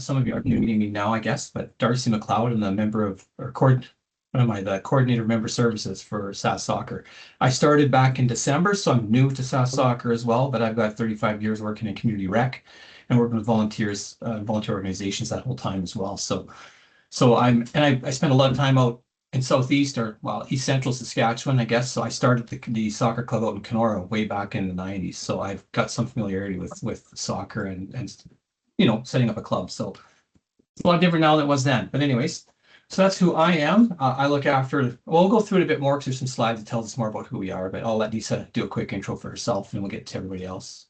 some of you are meeting me now, I guess, but Darcy McLeod, I'm the member of, the coordinator of member services for Sask Soccer. I started back in December, so I'm new to Sask Soccer as well, but I've got 35 years working in community rec and working with volunteers, volunteer organizations that whole time as well. So I spent a lot of time out in Southeast or East Central Saskatchewan, I guess. So I started the soccer club out in Kenora way back in the 90s. So I've got some familiarity with soccer and setting up a club. So it's a lot different now than it was then. But anyways, so that's who I am. I look after, we'll go through it a bit more because there's some slides that tells us more about who we are, but I'll let Lisa do a quick intro for herself and we'll get to everybody else.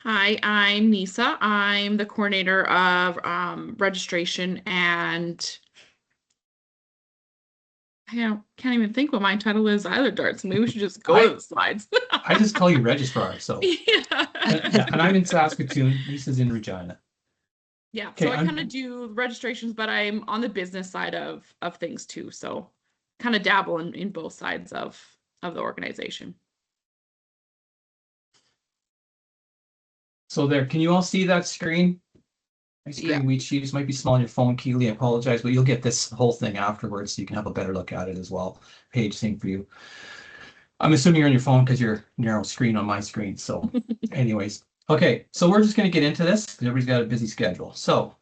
Hi, I'm Nisa. I'm the coordinator of registration, and I can't even think what my title is either, Dart. So maybe we should just go to the slides. I just call you registrar. So yeah. And I'm in Saskatoon. Lisa's in Regina. Yeah. Okay, so I kind of do registrations, but I'm on the business side of things too. So kind of dabble in both sides of the organization. So there, can you all see that screen? My screen we choose might be small on your phone, Keely. I apologize, but you'll get this whole thing afterwards so you can have a better look at it as well. Page, same for you. I'm assuming you're on your phone because you're narrow screen on my screen. So anyways, okay, so we're just going to get into this because everybody's got a busy schedule. So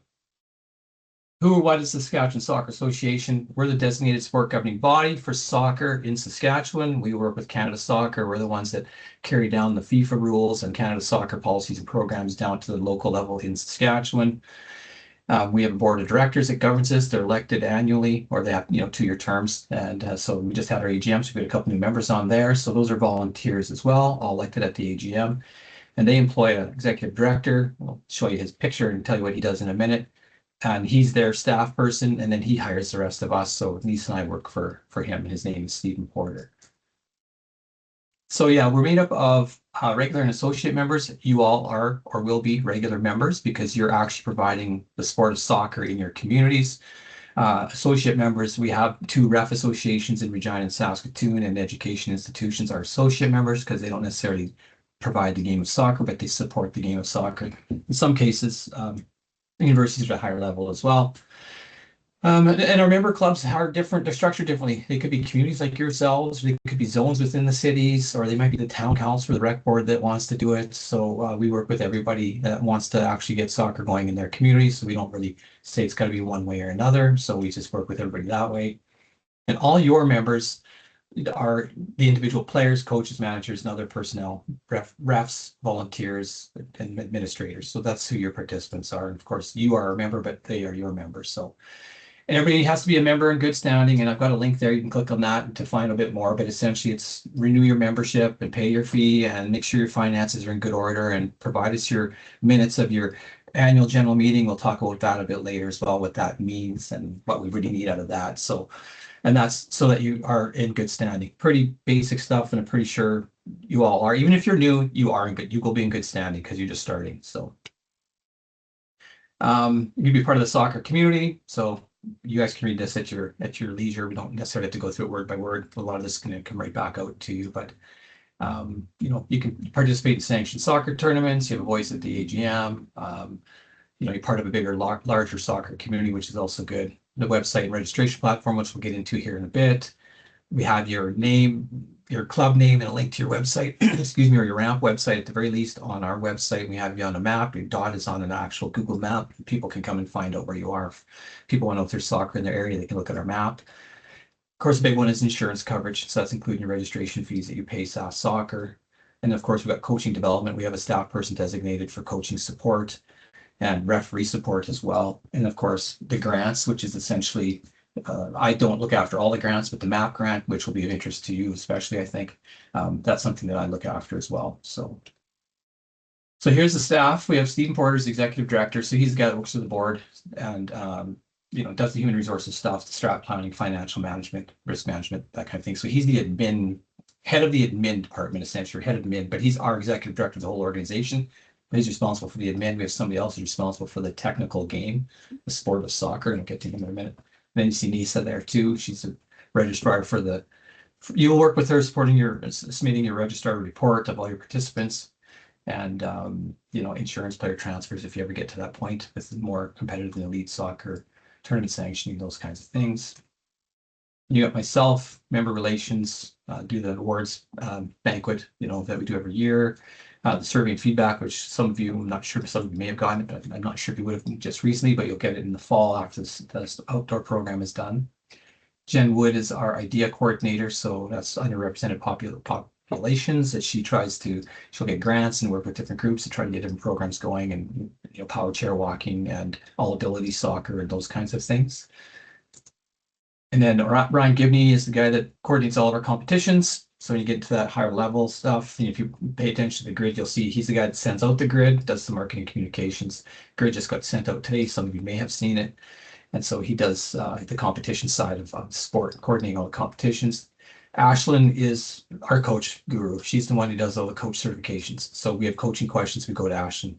who or what is the Saskatchewan Soccer Association? We're the designated sport governing body for soccer in Saskatchewan. We work with Canada Soccer. We're the ones that carry down the FIFA rules and Canada Soccer policies and programs down to the local level in Saskatchewan. We have a board of directors that governs this. They're elected annually, or they have 2-year terms. And so we just had our AGM, so we got a couple new members on there. So those are volunteers as well, all elected at the AGM. And they employ an executive director. I'll show you his picture and tell you what he does in a minute. And he's their staff person, and then he hires the rest of us. So Lisa and I work for him, and his name is Stephen Porter. So yeah, we're made up of regular and associate members. You all are or will be regular members because you're actually providing the sport of soccer in your communities. Associate members, we have 2 ref associations in Regina and Saskatoon, and education institutions are associate members because they don't necessarily provide the game of soccer, but they support the game of soccer. In some cases, universities are at a higher level as well. And our member clubs are different. They're structured differently. They could be communities like yourselves. They could be zones within the cities, or they might be the town council or the rec board that wants to do it. So we work with everybody that wants to actually get soccer going in their community. So we don't really say it's got to be one way or another. So we just work with everybody that way. And all your members are the individual players, coaches, managers, and other personnel, refs, volunteers, and administrators. So that's who your participants are. And of course, you are a member, but they are your members. So, and everybody has to be a member in good standing. And I've got a link there. You can click on that to find a bit more. But essentially, it's renew your membership and pay your fee and make sure your finances are in good order and provide us your minutes of your annual general meeting. We'll talk about that a bit later as well, what that means and what we really need out of that. So, and that's so that you are in good standing. Pretty basic stuff, and I'm pretty sure you all are. Even if you're new, you will be in good standing because you're just starting. So you'd be part of the soccer community. So you guys can read this at your leisure. We don't necessarily have to go through it word by word. A lot of this is going to come right back out to you, but you can participate in sanctioned soccer tournaments. You have a voice at the AGM. You're part of a bigger, larger soccer community, which is also good. The website and registration platform, which we'll get into here in a bit. We have your name, your club name, and a link to your website, excuse me, or your ramp website at the very least on our website. We have you on a map. Your dot is on an actual Google map. People can come and find out where you are. If people want to know if there's soccer in their area, they can look at our map. Of course, the big one is insurance coverage. So that's including your registration fees that you pay Sask Soccer. And of course, we've got coaching development. We have a staff person designated for coaching support and referee support as well. And of course, the grants, which is essentially, I don't look after all the grants, but the MAP grant, which will be of interest to you, especially, I think, that's something that I look after as well. So here's the staff. We have Stephen Porter as executive director. So he's the guy that works with the board and, does the human resources stuff, the strat planning, financial management, risk management, that kind of thing. So he's the head of the admin department, essentially, head of admin, but he's our executive director of the whole organization. He's responsible for the admin. We have somebody else who's responsible for the technical game, the sport of soccer, and I'll get to him in a minute. And then you see Nisa there too. She's a registrar you'll work with her submitting your registrar report of all your participants. and insurance player transfers if you ever get to that point. This is more competitive than elite soccer, tournament sanctioning, those kinds of things. You got myself, member relations, do the awards banquet, that we do every year. The survey and feedback, which some of you, I'm not sure, some of you may have gotten it, but I'm not sure if you would have just recently, but you'll get it in the fall after this outdoor program is done. Jen Wood is our idea coordinator, so that's underrepresented populations that she'll get grants and work with different groups to try to get different programs going, and power chair walking and all ability soccer and those kinds of things. And then Ryan Gibney is the guy that coordinates all of our competitions. So when you get to that higher level stuff, if you pay attention to the grid, you'll see he's the guy that sends out the grid, does the marketing communications. Grid just got sent out today. Some of you may have seen it. And so he does the competition side of sport, coordinating all the competitions. Ashlyn is our coach guru. She's the one who does all the coach certifications. So we have coaching questions, we go to Ashlyn.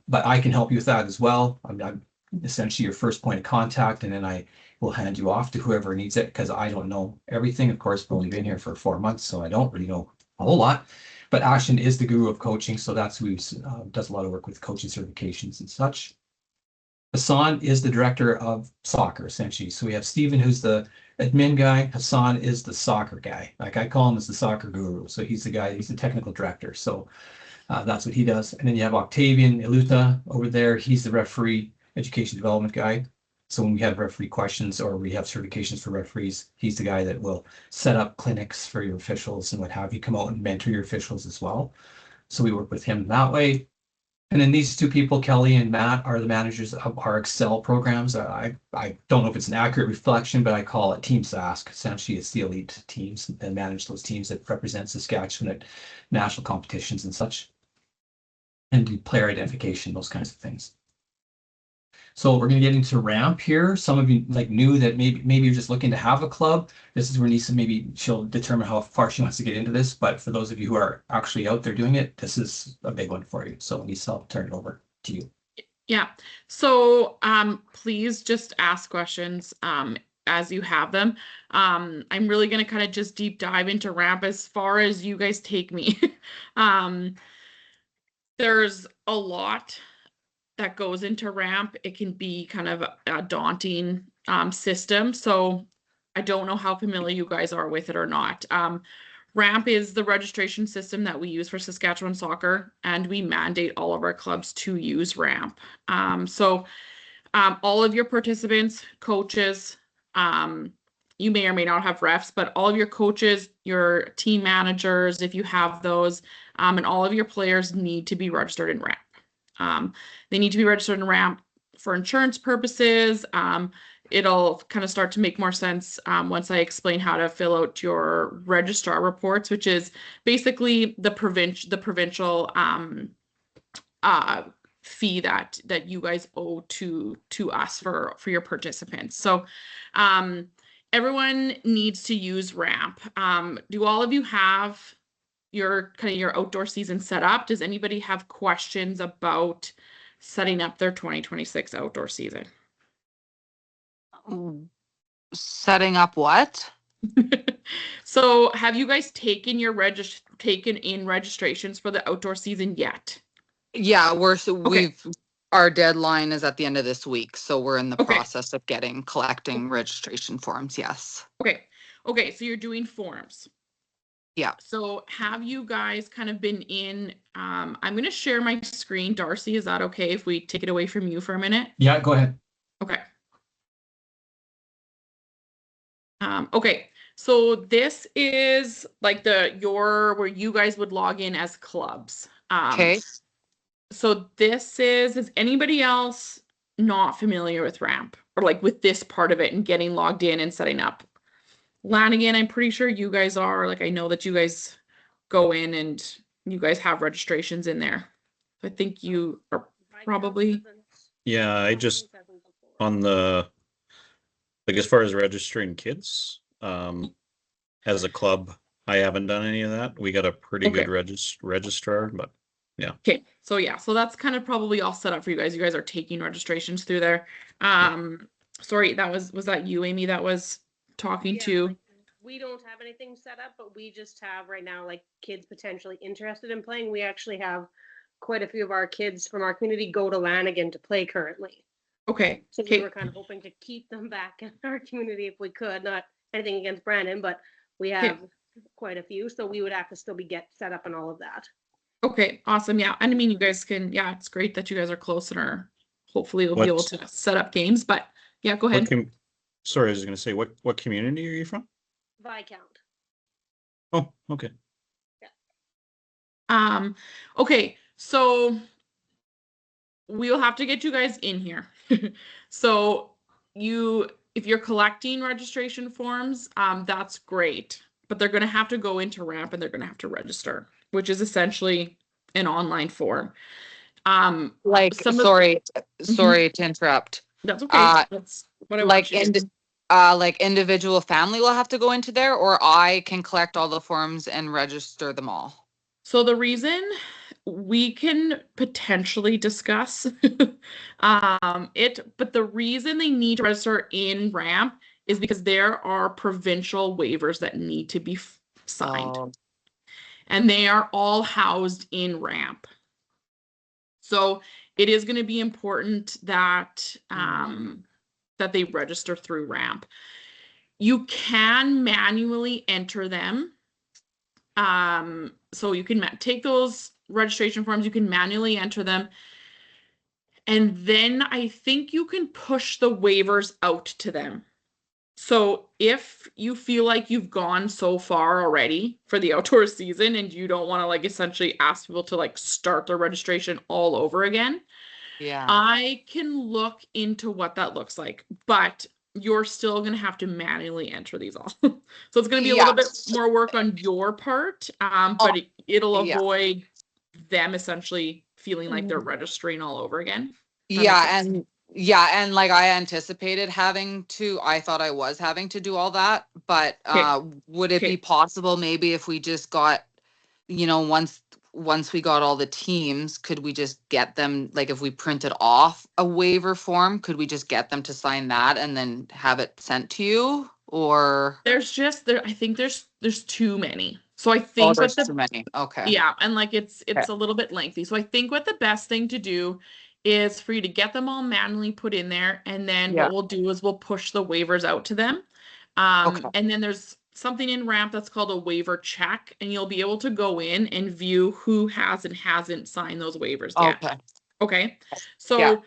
But I can help you with that as well. I'm essentially your first point of contact, and then I will hand you off to whoever needs it, because I don't know everything. Of course, I've only been here for 4 months, so I don't really know a whole lot. But Ashlyn is the guru of coaching, so that's who does a lot of work with coaching certifications and such. Hassan is the director of soccer, essentially. So we have Stephen, who's the admin guy. Hassan is the soccer guy. Like I call him as the soccer guru. So he's the guy, he's the technical director. So that's what he does. And then you have Octavian Iluta over there. He's the referee education development guy. So when we have referee questions or we have certifications for referees, he's the guy that will set up clinics for your officials and what have you, come out and mentor your officials as well. So we work with him that way. And then these two people, Kelly and Matt, are the managers of our Excel programs. I don't know if it's an accurate reflection, but I call it Team Sask. Essentially, it's the elite teams that manage those teams that represent Saskatchewan at national competitions and such, and do player identification, those kinds of things. So we're going to get into ramp here. Some of you knew that maybe you're just looking to have a club. This is where Nisa, maybe she'll determine how far she wants to get into this. But for those of you who are actually out there doing it, this is a big one for you. So Nisa, I'll turn it over to you. Yeah. So please just ask questions as you have them. I'm really going to kind of just deep dive into ramp as far as you guys take me. There's a lot that goes into ramp. It can be kind of a daunting system. So I don't know how familiar you guys are with it or not. Ramp is the registration system that we use for Saskatchewan soccer, and we mandate all of our clubs to use ramp. So all of your participants, coaches, you may or may not have refs, but all of your coaches, your team managers, if you have those, and all of your players need to be registered in ramp. They need to be registered in ramp for insurance purposes. It'll kind of start to make more sense once I explain how to fill out your registrar reports, which is basically the provincial fee that you guys owe to us for your participants. So everyone needs to use ramp. Do all of you have your outdoor season set up? Does anybody have questions about setting up their 2026 outdoor season? Setting up what? So have you guys taken in registrations for the outdoor season yet? Yeah, our deadline is at the end of this week, so we're in the process of collecting registration forms. Yes. Okay, so you're doing forms. Yeah. So have you guys kind of been in, I'm going to share my screen. Darcy, is that okay if we take it away from you for a minute? Yeah, go ahead. Okay. Okay, so this is like where you guys would log in as clubs. Okay. So is anybody else not familiar with ramp or with this part of it and getting logged in and setting up? Lanigan, I'm pretty sure you guys are. I know that you guys go in and you guys have registrations in there. I think you are probably. Yeah, I just as far as registering kids, as a club, I haven't done any of that. We got a pretty good registrar, but yeah. Okay, so that's kind of probably all set up for you guys. You guys are taking registrations through there. Sorry, was that you, Amy, that was talking to? we don't have anything set up, but we just have right now like kids potentially interested in playing. We actually have quite a few of our kids from our community go to Lanigan to play currently. Okay. So we Okay. were kind of hoping to keep them back in our community if we could. Not anything against Brandon, but we have quite a few, so we would have to still get set up and all of that. Okay, awesome. Yeah. And I mean, you guys can, yeah, it's great that you guys are close and are hopefully you'll be able to set up games, but yeah, go ahead. Sorry, I was going to say, what community are you from? Viscount. Oh, okay. Okay, so we'll have to get you guys in here. So if you're collecting registration forms, that's great, but they're going to have to go into RAMP and they're going to have to register, which is essentially an online form. Like, sorry to interrupt. That's okay. That's what I want you to do. Like individual family will have to go into there, or I can collect all the forms and register them all. So the reason we can potentially discuss but the reason they need to register in RAMP is because there are provincial waivers that need to be signed. And they are all housed in RAMP. So it is going to be important that that they register through RAMP. You can manually enter them. So you can take those registration forms, you can manually enter them. And then I think you can push the waivers out to them. So if you feel like you've gone so far already for the outdoor season and you don't want to like essentially ask people to like start their registration all over again, yeah, I can look into what that looks like, but you're still going to have to manually enter these all. So it's going to be a little bit more work on your part, but it'll avoid them essentially feeling like they're registering all over again. And like I anticipated I thought I was having to do all that, but would it be possible maybe if we just got, once we got all the teams, could we just get them, like if we printed off a waiver form, could we just get them to sign that and then have it sent to you? Or I think there's too many. So I think there's too many. Okay. Yeah, and like it's a little bit lengthy. So I think what the best thing to do is for you to get them all manually put in there, and then what we'll do is we'll push the waivers out to them. And then there's something in RAMP that's called a waiver check, and you'll be able to go in and view who has and hasn't signed those waivers yet. Okay. So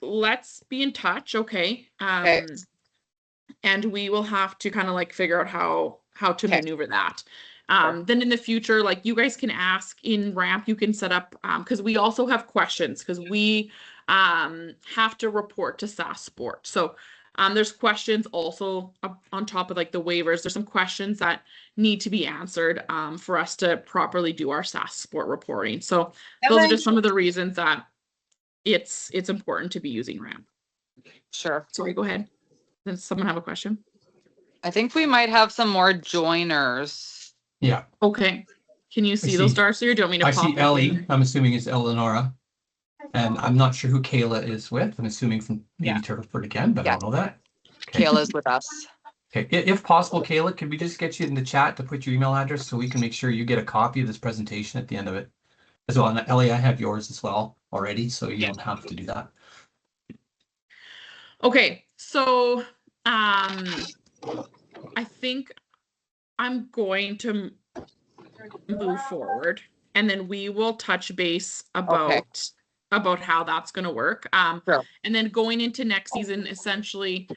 let's be in touch, okay? And we will have to kind of like figure out how to maneuver that. Then in the future, like you guys can ask in RAMP, you can set up, because we also have questions, because we have to report to Sask Sport. So there's questions also on top of like the waivers. There's some questions that need to be answered for us to properly do our Sask Sport reporting. So those are just some of the reasons that it's important to be using RAMP. Sure. Sorry, go ahead. Does someone have a question? I think we might have some more joiners. Yeah. Okay. Can you see those, Darcy, or do you want me to pop I see Ellie. in? I'm assuming it's Eleonora. And I'm not sure who Kayla is with. I'm assuming from maybe Turtleford again, but I don't know that. Okay. Kayla's with us. Okay. If possible, Kayla, could we just get you in the chat to put your email address so we can make sure you get a copy of this presentation at the end of it as well? And Ellie, I have yours as well already, so you don't have to do that. Okay. So I think I'm going to move forward, and then we will touch base about how that's going to work. Sure. And then going into next season, essentially,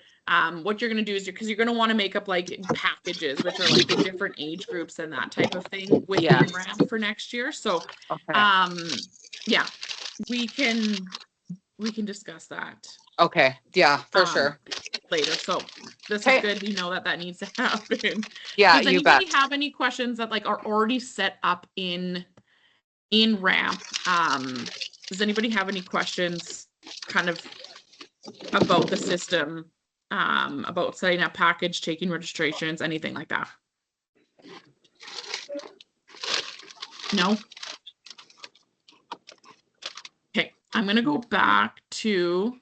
what you're going to do is because you're going to want to make up like packages, which are like the different age groups and that type of thing within RAMP for next year. So, yeah, we can discuss that. Okay. Yeah, for sure. Later. So this is good. You know that needs to happen. Yeah, Does anybody have any questions that like are already set up in RAMP? Does anybody have any questions kind of about the system, about setting up package, taking registrations, anything like that? No? Okay, I'm going to go back to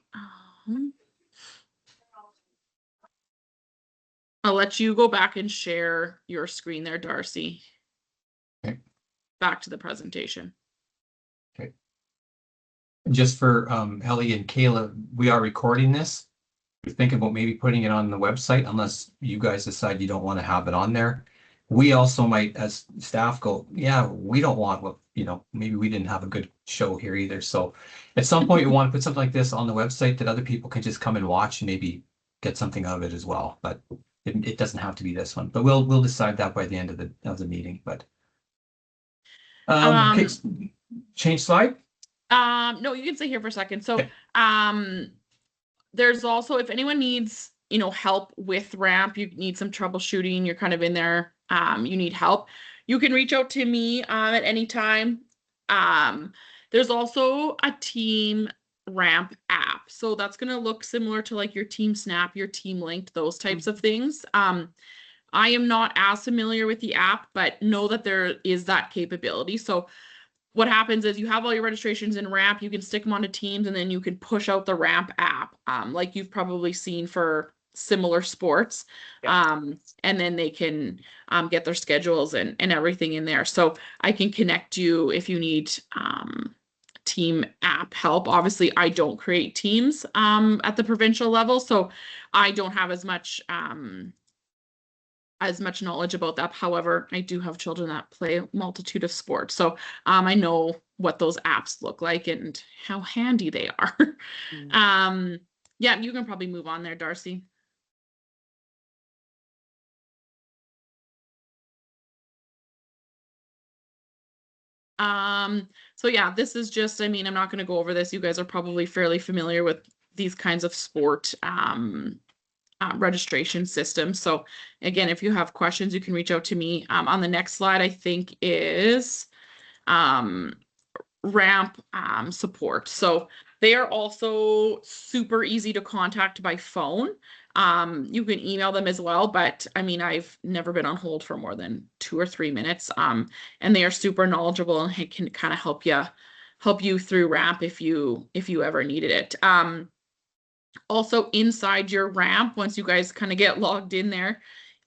I'll let you go back and share your screen there, Darcy. Okay. Back to the presentation. Just for Ellie and Kayla, we are recording this. We're thinking about maybe putting it on the website unless you guys decide you don't want to have it on there. We also might, as staff, go, yeah, we don't want what, maybe we didn't have a good show here either. So at some point, we want to put something like this on the website that other people can just come and watch and maybe get something out of it as well. But it doesn't have to be this one. But we'll decide that by the end of the meeting. But okay, change slide. No, you can stay here for a second. So, Okay. there's also, if anyone needs, help with ramp, you need some troubleshooting, you're kind of in there, you need help, you can reach out to me, at any time. There's also a team ramp app. So that's going to look similar to like your Team Snap, your Team Linked, those types of things. I am not as familiar with the app, but know that there is that capability. So what happens is you have all your registrations in Ramp, you can stick them onto Teams, and then you can push out the Ramp app, like you've probably seen for similar sports. Yeah. And then they can get their schedules and everything in there. So I can connect you if you need team app help. Obviously, I don't create teams at the provincial level, so I don't have as much knowledge about that. However, I do have children that play a multitude of sports. So I know what those apps look like and how handy they are. Yeah, you can probably move on there, Darcy. So yeah, this is just, I'm not going to go over this. You guys are probably fairly familiar with these kinds of sport registration systems. So again, if you have questions, you can reach out to me. On the next slide, I think is ramp support. So they are also super easy to contact by phone. You can email them as well, but I've never been on hold for more than 2 or 3 minutes. And they are super knowledgeable and can kind of help you through ramp if you ever needed it. Also inside your ramp, once you guys kind of get logged in there,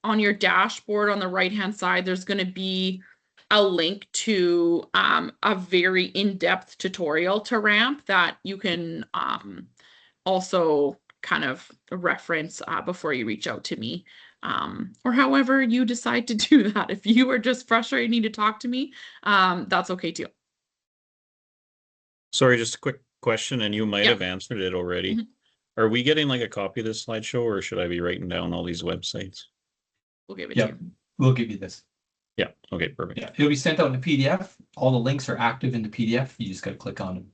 on your dashboard on the right hand side, there's going to be a link to a very in-depth tutorial to ramp that you can also kind of reference before you reach out to me, or however you decide to do that. If you are just frustrated and need to talk to me, that's okay too. Sorry, just a quick question, and you might Yeah. have answered it already. Mhm. Are we getting like a copy of this slideshow, or should I be writing down all these websites? We'll give it to Yeah, you. we'll give you this. Yeah, okay, perfect. Yeah, it'll be sent out in a PDF. All the links are active in the PDF. You just got to click on them.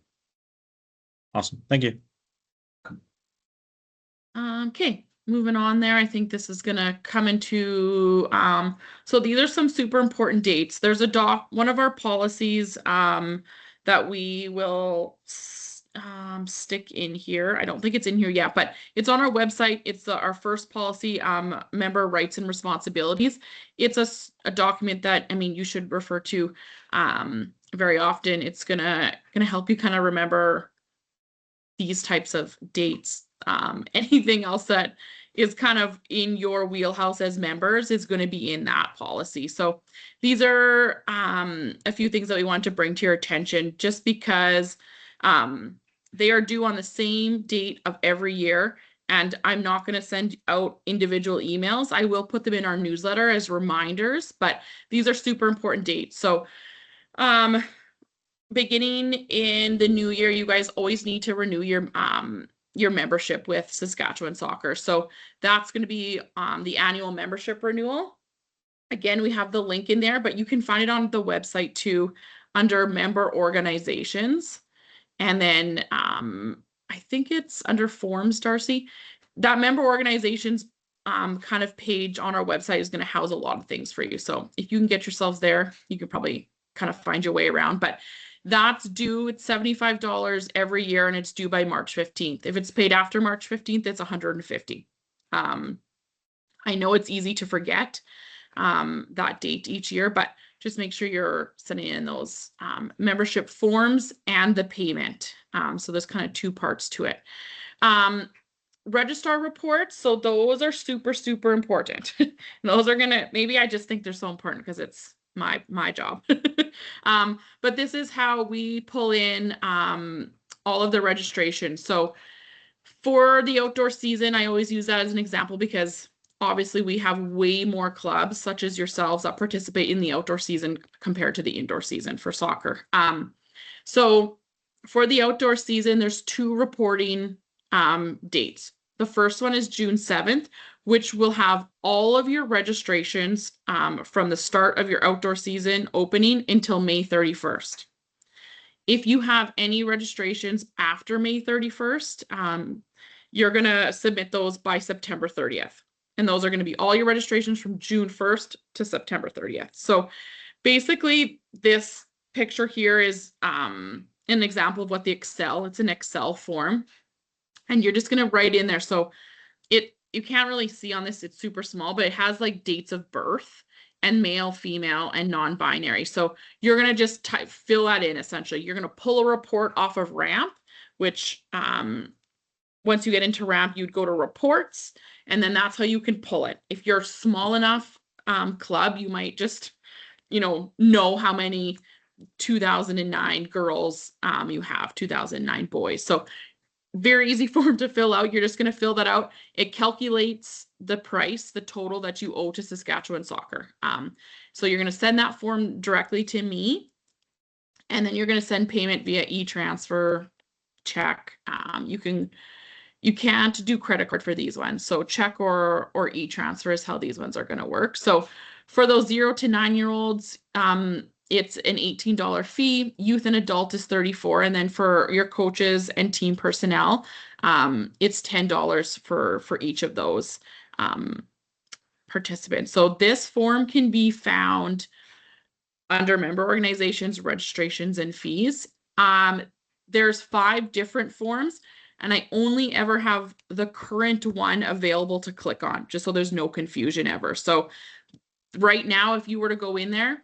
Awesome, thank you. Okay, moving on there. I think this is gonna come into, so these are some super important dates. There's one of our policies that we will stick in here. I don't think it's in here yet, but it's on our website. It's our first policy, member rights and responsibilities. It's a document that, you should refer to very often. It's gonna help you kind of remember these types of dates. Anything else that is kind of in your wheelhouse as members is going to be in that policy. So these are a few things that we want to bring to your attention, just because they are due on the same date of every year. And I'm not going to send out individual emails. I will put them in our newsletter as reminders, but these are super important dates. So beginning in the new year, you guys always need to renew your membership with Saskatchewan Soccer. So that's going to be the annual membership renewal. Again, we have the link in there, but you can find it on the website too under member organizations. And then I think it's under forms, Darcy. That member organizations kind of page on our website is going to house a lot of things for you. So if you can get yourselves there, you can probably kind of find your way around. But that's due. It's $75 every year, and it's due by March 15th. If it's paid after March 15th, it's $150. I know it's easy to forget that date each year, but just make sure you're sending in those membership forms and the payment. So there's kind of 2 parts to it. registrar reports, so those are super, super important. Those are gonna, maybe I just think they're so important because it's my job. But this is how we pull in all of the registration. So for the outdoor season, I always use that as an example because obviously we have way more clubs such as yourselves that participate in the outdoor season compared to the indoor season for soccer. So for the outdoor season, there's 2 reporting dates. The first one is June 7th, which will have all of your registrations from the start of your outdoor season opening until May 31st. If you have any registrations after May 31st, you're going to submit those by September 30th. And those are going to be all your registrations from June 1st to September 30th. So basically, this picture here is an example of what it's an Excel form. And you're just going to write in there. So you can't really see on this, it's super small, but it has like dates of birth and male, female, and non-binary. So you're going to just fill that in essentially. You're going to pull a report off of RAMP, which once you get into RAMP, you'd go to reports, and then that's how you can pull it. If you're small enough club, you might just, know how many 2009 girls you have, 2009 boys. So very easy form to fill out. You're just going to fill that out. It calculates the price, the total that you owe to Saskatchewan Soccer. So you're going to send that form directly to me, and then you're going to send payment via e-transfer, check. You can't do credit card for these ones. So check or e-transfer is how these ones are going to work. So for those 0 to 9-year-olds, it's an $18 fee. Youth and adult is $34. And then for your coaches and team personnel, it's $10 for each of those participants. So this form can be found under member organizations, registrations, and fees. There's 5 different forms, and I only ever have the current one available to click on, just so there's no confusion ever. So right now, if you were to go in there,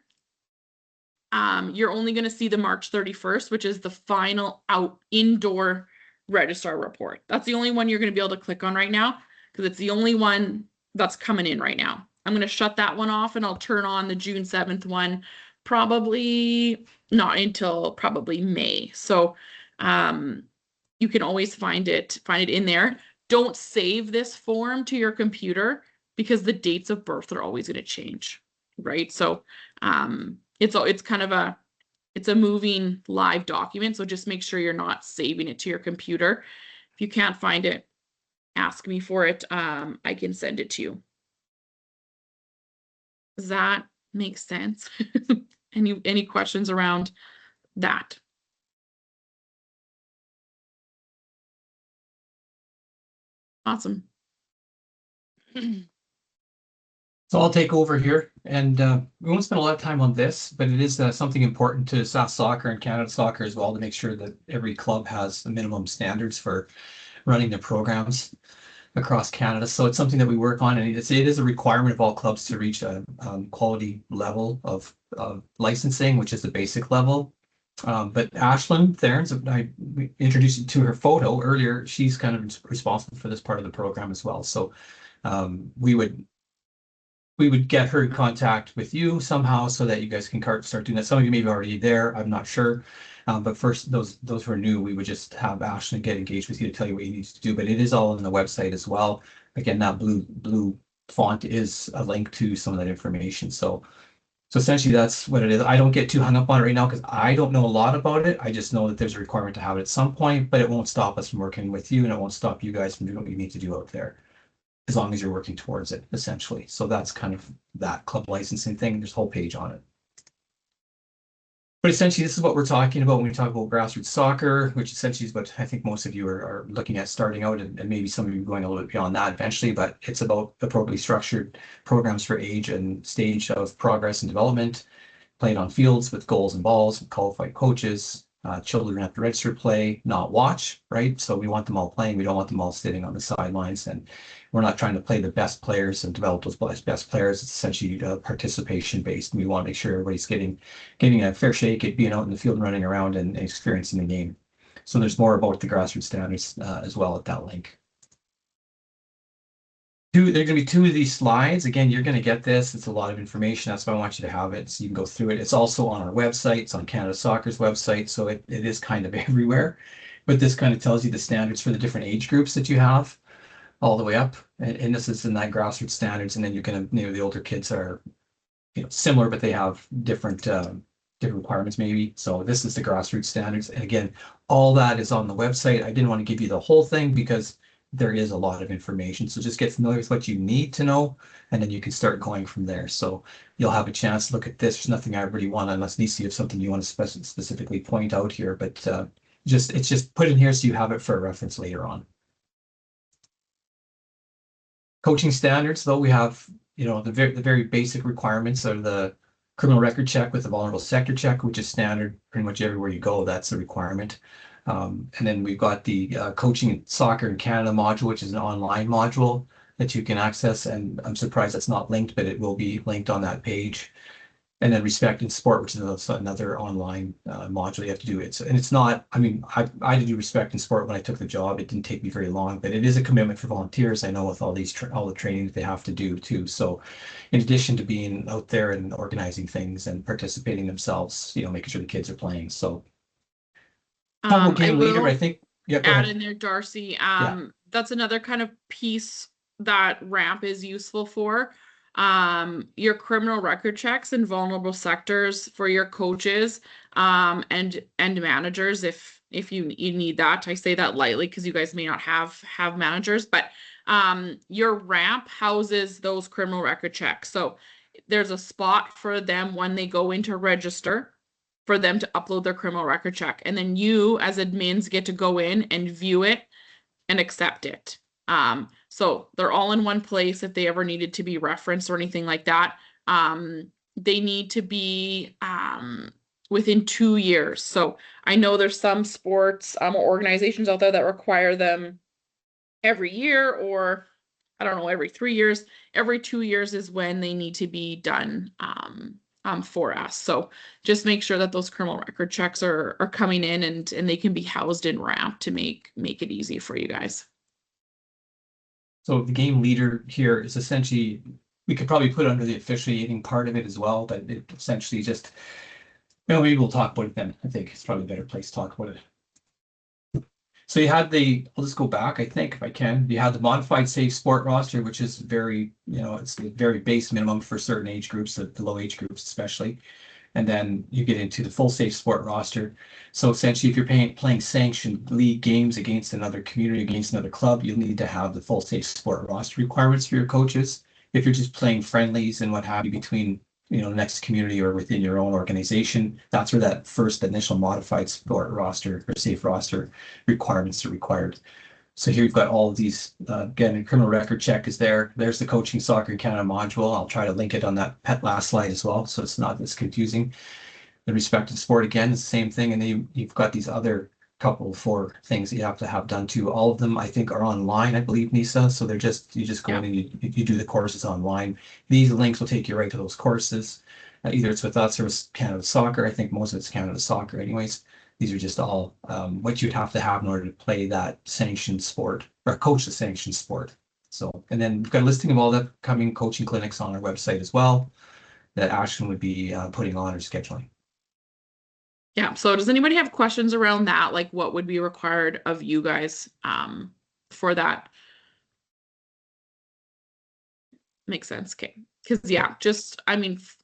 you're only going to see the March 31st, which is the final indoor registrar report. That's the only one you're going to be able to click on right now because it's the only one that's coming in right now. I'm going to shut that one off and I'll turn on the June 7th one, probably not until probably May. So you can always find it in there. Don't save this form to your computer because the dates of birth are always going to change, right? So it's kind of a moving live document. So just make sure you're not saving it to your computer. If you can't find it, ask me for it. I can send it to you. Does that make sense? Any questions around that? Awesome. So I'll take over here, and we won't spend a lot of time on this, but it is something important to Sask Soccer and Canada Soccer as well to make sure that every club has the minimum standards for running their programs across Canada. So it's something that we work on, and it is a requirement of all clubs to reach a quality level of licensing, which is the basic level. But Ashlyn Therens, I introduced you to her photo earlier. She's kind of responsible for this part of the program as well. So we would get her in contact with you somehow so that you guys can start doing that. Some of you may be already there, I'm not sure. But first, those who are new, we would just have Ashlyn get engaged with you to tell you what you need to do. But it is all on the website as well. Again, that blue font is a link to some of that information. So essentially that's what it is. I don't get too hung up on it right now because I don't know a lot about it. I just know that there's a requirement to have it at some point, but it won't stop us from working with you, and it won't stop you guys from doing what you need to do out there, as long as you're working towards it, essentially. So that's kind of that club licensing thing. There's a whole page on it. But essentially, this is what we're talking about when we talk about grassroots soccer, which essentially is what I think most of you are looking at starting out, and maybe some of you going a little bit beyond that eventually, but it's about appropriately structured programs for age and stage of progress and development, played on fields with goals and balls, qualified coaches. Children have to register, play, not watch, right? So we want them all playing. We don't want them all sitting on the sidelines, and we're not trying to play the best players and develop those best players. It's essentially participation based. And we want to make sure everybody's getting a fair shake at being out in the field and running around and experiencing the game. So there's more about the grassroots standards as well at that link. There's going to be two of these slides. Again, you're going to get this. It's a lot of information. That's why I want you to have it so you can go through it. It's also on our website. It's on Canada Soccer's website. So it is kind of everywhere. But this kind of tells you the standards for the different age groups that you have all the way up. And this is in that grassroots standards. And then you're going to, the older kids are, similar, but they have different requirements maybe. So this is the grassroots standards. And again, all that is on the website. I didn't want to give you the whole thing because there is a lot of information. So just get familiar with what you need to know, and then you can start going from there. So you'll have a chance to look at this. There's nothing I really want, unless Lisa, you have something you want to specifically point out here, but it's just put in here so you have it for a reference later on. Coaching standards, though, we have, the very basic requirements are the criminal record check with the vulnerable sector check, which is standard pretty much everywhere you go. That's a requirement. And then we've got the Coaching Soccer in Canada module, which is an online module that you can access. And I'm surprised that's not linked, but it will be linked on that page. And then Respect in Sport, which is another online module you have to do. It's not, I had to do Respect in Sport when I took the job. It didn't take me very long, but it is a commitment for volunteers. I know with all the training that they have to do too. So in addition to being out there and organizing things and participating themselves, making sure the kids are playing. So game leader, I think. Yeah, go add ahead. in there, Darcy. That's another kind of piece that RAMP is useful for. Your criminal record checks in vulnerable sectors for your coaches and managers if you need that. I say that lightly because you guys may not have managers, but your RAMP houses those criminal record checks. So there's a spot for them when they go into register for them to upload their criminal record check. And then you as admins get to go in and view it and accept it. So they're all in one place if they ever needed to be referenced or anything like that. They need to be within 2 years. So I know there's some sports or organizations out there that require them every year, or I don't know, every 3 years. Every 2 years is when they need to be done for us. So just make sure that those criminal record checks are coming in and they can be housed in RAMP to make it easy for you guys. So the game leader here is essentially, we could probably put under the officiating part of it as well, but it essentially just, maybe we'll talk about it then. I think it's probably a better place to talk about it. So you had I'll just go back, I think, if I can. You had the modified safe sport roster, which is very, it's the very base minimum for certain age groups, the low age groups especially. And then you get into the full safe sport roster. So essentially, if you're playing sanctioned league games against another community, against another club, you'll need to have the full safe sport roster requirements for your coaches. If you're just playing friendlies and what have you between, the next community or within your own organization, that's where that first initial modified sport roster or safe roster requirements are required. So here you've got all of these, again, a criminal record check is there. There's the Coaching Soccer in Canada module. I'll try to link it on that last slide as well, so it's not as confusing. The Respect in Sport, again, is the same thing. And then you've got these other couple 4 things that you have to have done too. All of them, I think, are online, I believe, Nisa. So you just go in and you do the courses online. These links will take you right to those courses. Either it's with us or it's Canada Soccer. I think most of it's Canada Soccer anyways. These are just all what you'd have to have in order to play that sanctioned sport or coach the sanctioned sport. So, and then we've got a listing of all the coming coaching clinics on our website as well that Ashton would be putting on or scheduling. Yeah. So does anybody have questions around that? Like what would be required of you guys for that? Makes sense. Okay. Because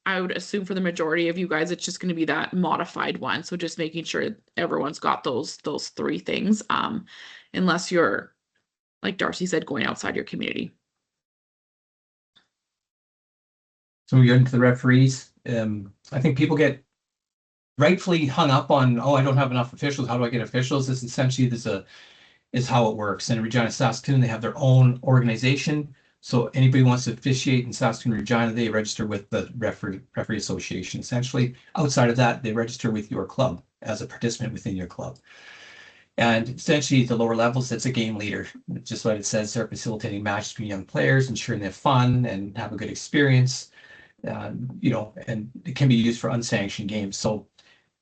I would assume for the majority of you guys, it's just going to be that modified one. So just making sure everyone's got those 3 things, unless you're, like Darcy said, going outside your community. So we get into the referees. I think people get rightfully hung up on, I don't have enough officials. How do I get officials? This essentially is how it works. In Regina, Saskatoon, they have their own organization. So anybody who wants to officiate in Saskatoon, Regina, they register with the referee association. Essentially, outside of that, they register with your club as a participant within your club. And essentially, at the lower levels, it's a game leader. Just what it says, they're facilitating matches between young players, ensuring they have fun and have a good experience. And it can be used for unsanctioned games. So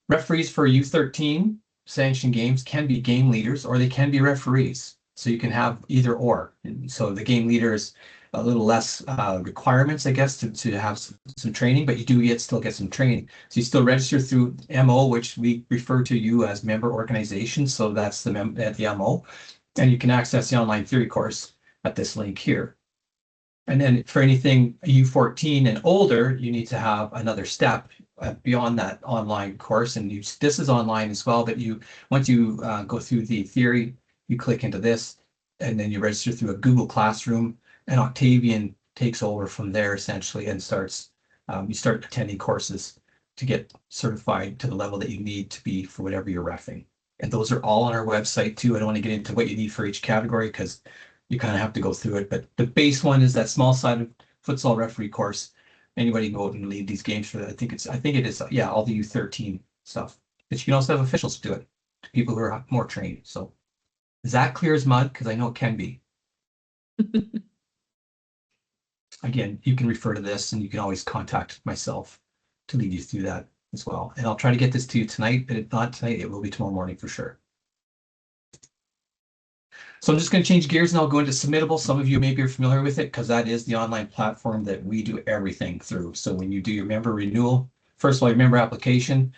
referees for U13 sanctioned games can be game leaders or they can be referees. So you can have either or. And so the game leader is a little less requirements, I guess, to have some training, but you do still get some training. So you still register through MO, which we refer to you as member organization. So that's the MO, and you can access the online theory course at this link here. And then for anything U14 and older, you need to have another step beyond that online course. And this is online as well, but once you go through the theory, you click into this, and then you register through a Google Classroom, and Octavian takes over from there essentially and you start attending courses to get certified to the level that you need to be for whatever you're reffing. And those are all on our website too. I don't want to get into what you need for each category because you kind of have to go through it. But the base one is that small-sided futsal referee course. Anybody can go out and lead these games for that. I think it is, yeah, all the U13 stuff. But you can also have officials do it, people who are more trained. So is that clear as mud? Because I know it can be. Again, you can refer to this, and you can always contact myself to lead you through that as well. And I'll try to get this to you tonight, but if not tonight, it will be tomorrow morning for sure. So I'm just going to change gears and I'll go into Submittable. Some of you maybe are familiar with it because that is the online platform that we do everything through. So when you do your member renewal, first of all, your member application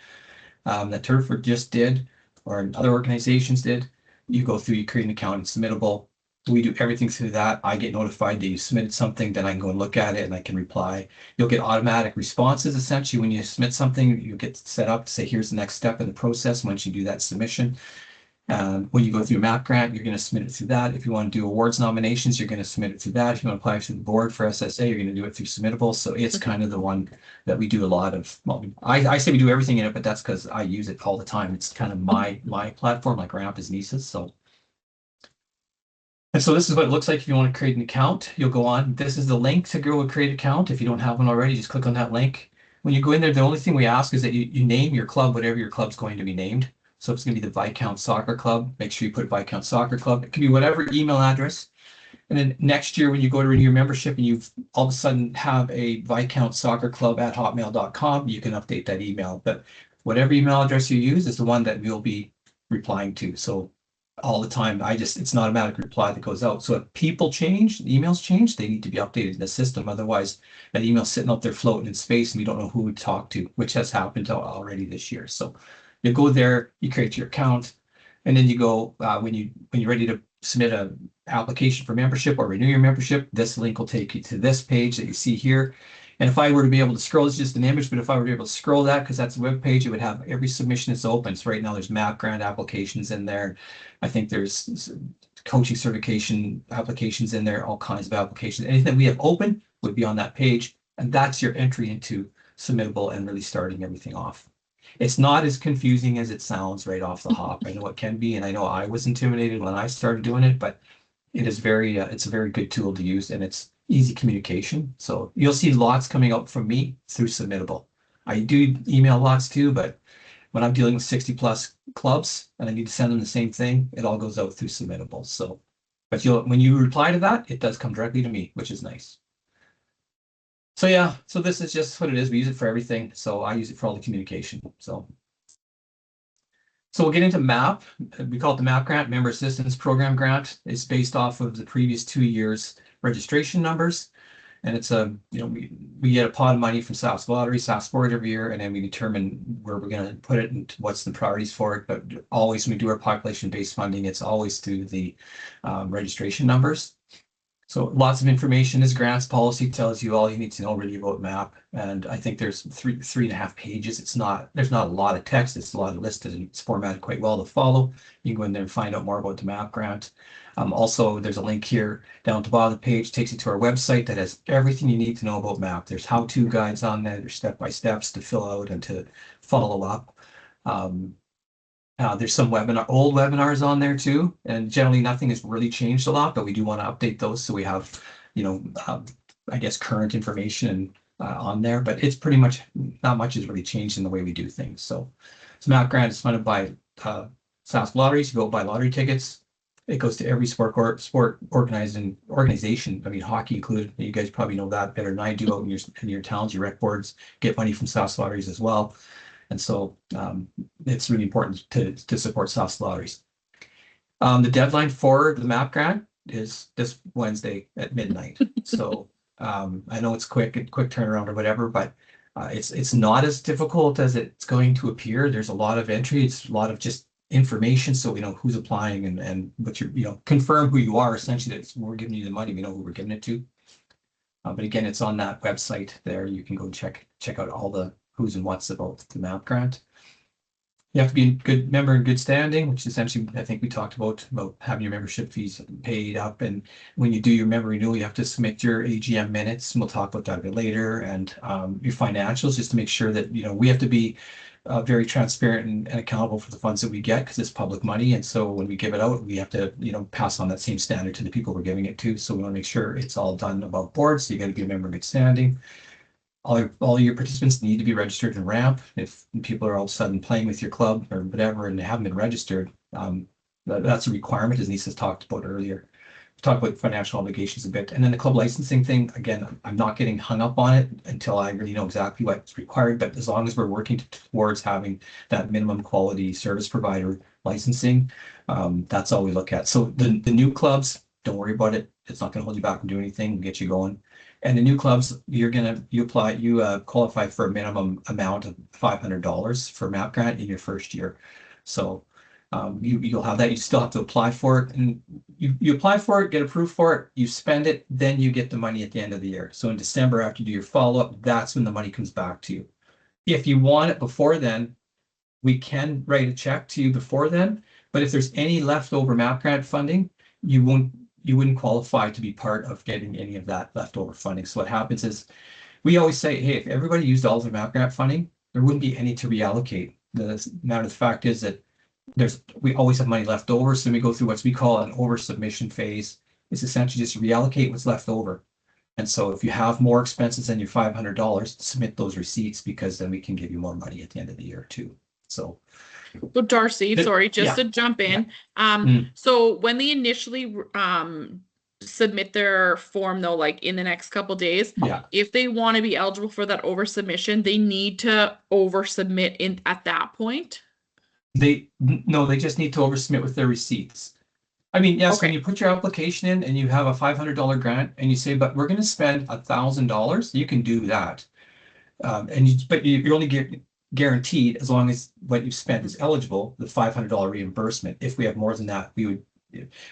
that Turford just did, or other organizations did, you go through, you create an account in Submittable. We do everything through that. I get notified that you submitted something, then I can go and look at it and I can reply. You'll get automatic responses essentially when you submit something. You get set up to say, here's the next step in the process once you do that submission. When you go through MAP grant, you're going to submit it through that. If you want to do awards nominations, you're going to submit it through that. If you want to apply to the board for SSA, you're going to do it through Submittable. So it's kind of the one that we do a lot of. Well, I say we do everything in it, but that's because I use it all the time. It's kind of my platform, like Ramp is Nisa's. So. And so this is what it looks like if you want to create an account. You'll go on. This is the link to go and create an account. If you don't have one already, just click on that link. When you go in there, the only thing we ask is that you name your club, whatever your club's going to be named. So if it's going to be the Viscount Soccer Club, make sure you put Viscount Soccer Club. It can be whatever email address. And then next year, when you go to renew your membership and you've all of a sudden have a Viscount Soccer Club at hotmail.com, you can update that email. But whatever email address you use is the one that we'll be replying to. So all the time, it's an automatic reply that goes out. So if people change, emails change, they need to be updated in the system. Otherwise, that email's sitting up there floating in space and we don't know who to talk to, which has happened already this year. So you go there, you create your account, and then you go when you're ready to submit an application for membership or renew your membership, this link will take you to this page that you see here. And if I were to be able to scroll, it's just an image, but if I were to be able to scroll that, because that's a web page, it would have every submission that's open. So right now there's MAP grant applications in there. I think there's coaching certification applications in there, all kinds of applications. Anything that we have open would be on that page. And that's your entry into Submittable and really starting everything off. It's not as confusing as it sounds right off the hop. I know it can be, and I know I was intimidated when I started doing it, but it is it's a very good tool to use, and it's easy communication. So you'll see lots coming up from me through Submittable. I do email lots too, but when I'm dealing with 60 plus clubs and I need to send them the same thing, it all goes out through Submittable. So, but when you reply to that, it does come directly to me, which is nice. So yeah, so this is just what it is. We use it for everything. So I use it for all the communication. So we'll get into MAP. We call it the MAP grant, Member Assistance Program grant. It's based off of the previous 2 years registration numbers. And it's we get a pot of money from Sask Lottery, Sask Sport every year, and then we determine where we're going to put it and what's the priorities for it. But always when we do our population-based funding, it's always through the registration numbers. So lots of information. This grants policy tells you all you need to know really about MAP. And I think there's 3.5 pages. There's not a lot of text. It's a lot listed and it's formatted quite well to follow. You can go in there and find out more about the MAP grant. Also, there's a link here down at the bottom of the page, takes you to our website that has everything you need to know about MAP. There's how-to guides on there. There's step-by-steps to fill out and to follow up. There's some old webinars on there too, and generally nothing has really changed a lot, but we do want to update those so we have, I guess, current information on there. But it's pretty much not much has really changed in the way we do things. So, MAP grant is funded by Sask Lotteries. You go buy lottery tickets. It goes to every sport organization. I mean, hockey included. You guys probably know that better than I do out in your towns. Your rec boards get money from Sask Lotteries as well. And so it's really important to support Sask Lotteries. The deadline for the MAP grant is this Wednesday at midnight. So I know it's quick turnaround or whatever, but it's not as difficult as it's going to appear. There's a lot of entry. It's a lot of just information, so we know who's applying and what you're, confirm who you are. Essentially, that we're giving you the money. We know who we're giving it to. But again, it's on that website there. You can go check out all the who's and what's about the MAP grant. You have to be a good member in good standing, which essentially I think we talked about having your membership fees paid up. And when you do your member renewal, you have to submit your AGM minutes, and we'll talk about that a bit later, and your financials, just to make sure that, we have to be very transparent and accountable for the funds that we get, because it's public money. And so when we give it out, we have to, pass on that same standard to the people we're giving it to. So we want to make sure it's all done above board. So you got to be a member in good standing. All your participants need to be registered in RAMP. If people are all of a sudden playing with your club or whatever and they haven't been registered, that's a requirement, as Lisa's talked about earlier. We talked about financial obligations a bit. And then the club licensing thing, again, I'm not getting hung up on it until I really know exactly what's required. But as long as we're working towards having that minimum quality service provider licensing, that's all we look at. So the new clubs, don't worry about it. It's not going to hold you back from doing anything. We'll get you going. And the new clubs, you qualify for a minimum amount of $500 for MAP grant in your first year. So you'll have that. You still have to apply for it, and you apply for it, get approved for it, you spend it, then you get the money at the end of the year. So in December, after you do your follow-up, that's when the money comes back to you. If you want it before then, we can write a check to you before then. But if there's any leftover MAP grant funding, you wouldn't qualify to be part of getting any of that leftover funding. So what happens is, we always say, hey, if everybody used all of the MAP grant funding, there wouldn't be any to reallocate. The matter of the fact is that we always have money left over. So we go through what we call an over submission phase. It's essentially just reallocate what's left over. And so if you have more expenses than your $500, submit those receipts, because then we can give you more money at the end of the year too. So Darcy, sorry, just to jump in. So when they initially submit their form, though, like in the next couple days, if they want to be eligible for that over submission, they need to over submit at that point. They just need to over submit with their receipts. I mean, yes, when you put your application in and you have a $500 grant and you say, but we're going to spend $1,000, you can do that. But you're only guaranteed, as long as what you've spent is eligible, the $500 reimbursement. If we have more than that,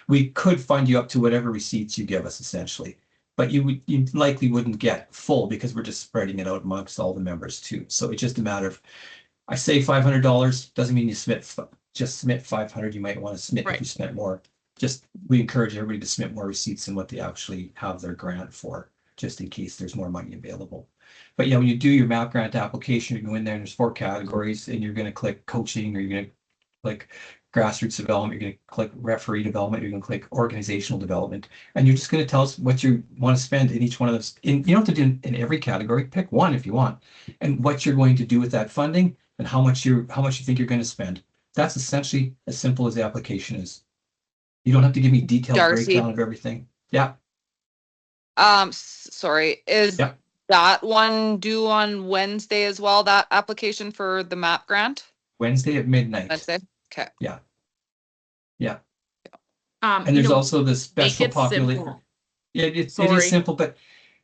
we could fund you up to whatever receipts you give us, essentially. But you likely wouldn't get full, because we're just spreading it out amongst all the members too. So it's just a matter of, I say $500 doesn't mean you submit 500. You might want to submit if you spent more. We encourage everybody to submit more receipts than what they actually have their grant for, just in case there's more money available. But when you do your MAP grant application, you go in there and there's 4 categories, and you're going to click coaching, or you're going to click grassroots development, you're going to click referee development, you're going to click organizational development, and you're just going to tell us what you want to spend in each one of those. You don't have to do in every category. Pick one if you want, and what you're going to do with that funding, and how much you think you're going to spend. That's essentially as simple as the application is. You don't have to give me detailed breakdown of everything. Yeah. Sorry, is that one due on Wednesday as well, that application for the MAP grant? Wednesday at midnight. Wednesday? Okay. Yeah. And there's also the special population. Yeah, it is simple, but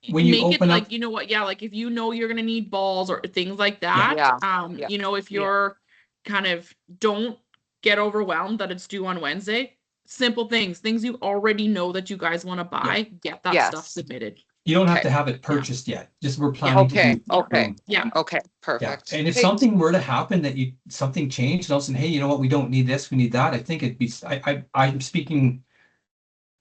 when you open up, like, like if you're going to need balls or things like that, if you're kind of, don't get overwhelmed that it's due on Wednesday. Simple things you already know that you guys want to buy, get that stuff submitted. You don't have to have it purchased yet. Just we're planning to do. Okay, perfect. Yeah. And if something were to happen, that something changed, and all of a sudden, hey, you know what, we don't need this, we need that, I think it'd be, I'm speaking,